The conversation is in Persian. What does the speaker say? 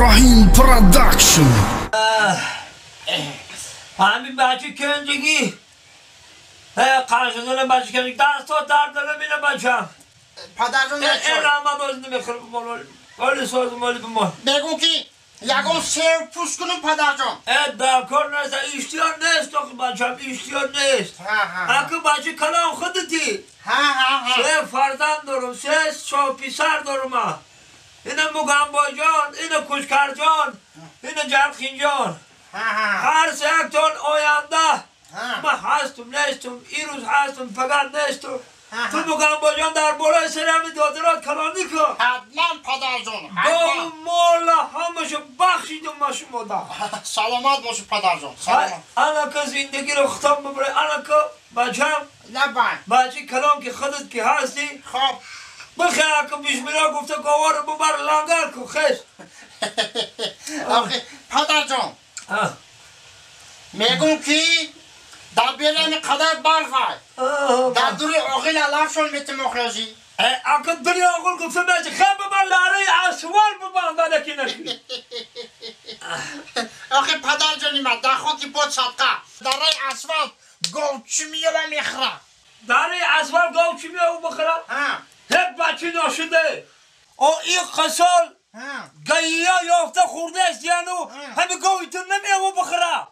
Ibrahim Production. همین بچه کنجگی قرشنگانه بچه کنجگی دست ها دردنه بینه بچه پدر جون نشد این همه باز نمیخوره بمال ولی سازم ولی بمال بگو کی یکم سر پوش کنم پدر جون دکار نیست اشتیار نیست آخه بچه اشتیار نیست اگه بچه کلام خودتی سه فرزند دارم سه شاپیسر دارم اینه مگنبا جان اینه کشکر جان اینه جرخین جان هر سه یک جان آینده من هستم نیستم این روز هستم فقط نیستم تو مگنبا جان در بالای سرمی دادرات کلانی کن حتما پدر جون دام مولا همشو بخشیدم ما شما دا سلامت باشی پدر جون سلامت انا که زندگی رو ختم ببره انا که بچم بچه کلام که خودت که هستی خب بخیر که بیشمیلا گفته گوار رو ببر لنگر کن خیش آخه پدر جون میگم کی در بیرم قدر برخواه در دوری آقیل علاف شون میتیم مخرجی اگه دوری آقل گفته بیچه خیلی ببر لاره اسوال ببر بدکی نشی آخه پدر جونی من در خاکی بود صدقه در رای اسفال گوچی میه و میخره در رای اسفال گوچی میه و بخره؟ هیچ بچه ناشده این قسال گیه یافته خورده است یعنی همه گویتون نمیه و بخره